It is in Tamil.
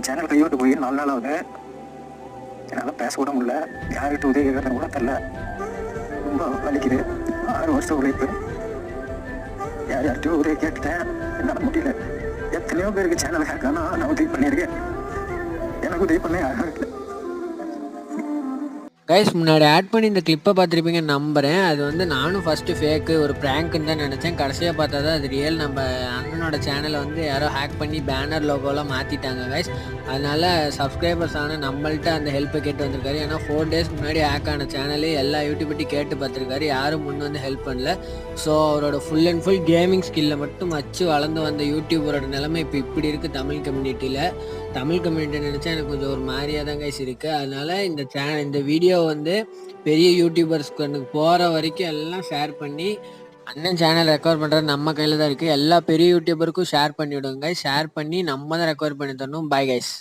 சேனல் கைவிட்டு போய் 4 நாள் ஆகுது. என்னால் பேச கூட முடியல. யார்கிட்ட உதவி கேட்கறதுன்னு கூட தெரில. ரொம்ப வலிக்குது. 6 வருஷம் உழைப்பு. யார்கிட்டயும் உதவி கேட்டுட்டேன், என்னால் முடியல. எத்தனையோ பேருக்கு சேனல் ஹேக் ஆனால் நான் உதவி பண்ணியிருக்கேன். எனக்கு உதவி பண்ண யாரும் இல்லை. கைஸ், முன்னாடி ஆட் பண்ணி இந்த கிளிப்பை பார்த்துருப்பீங்கன்னு நம்புகிறேன். அது வந்து நானும் ஃபஸ்ட்டு ஃபேக்கு ஒரு ப்ராங்க்குன்னு தான் நினச்சேன். கடைசியாக பார்த்தா தான் அது ரியல். நம்ம அண்ணனோட சேனலை வந்து யாரோ ஹேக் பண்ணி பேனர் லோகோலாம் மாற்றிட்டாங்க கைஸ். அதனால் சப்ஸ்கிரைபர்ஸ் ஆனால் நம்மள்ட்ட அந்த ஹெல்ப்பை கேட்டு வந்திருக்காரு. ஏன்னா 4 days முன்னாடி ஹேக் ஆன சேனலே எல்லா யூடியூப்கிட்டையும் கேட்டு பார்த்துருக்காரு. யாரும் முன் வந்து ஹெல்ப் பண்ணல. ஸோ அவரோட ஃபுல் அண்ட் ஃபுல் கேமிங் ஸ்கில்லை மட்டும் வச்சு வளர்ந்து வந்த யூடியூபரோட நிலைமை இப்போ இப்படி இருக்குது தமிழ் கம்யூனிட்டியில். தமிழ் கம்யூனிட்டி நினச்சா எனக்கு கொஞ்சம் ஒரு மாதிரியாக தான் கைஸ் இருக்குது. அதனால் இந்த வீடியோ வந்து பெரிய யூடியூபர்ஸ்க்கு போகிற வரைக்கும் எல்லாம் ஷேர் பண்ணி அண்ணன் சேனல் ரெக்கவர் பண்ணுறது நம்ம கையில் தான் இருக்குது. எல்லா பெரிய யூடியூபருக்கும் ஷேர் பண்ணி விடுங்க. ஷேர் பண்ணி நம்ம தான் ரெக்கவர் பண்ணி தரணும். Bye guys.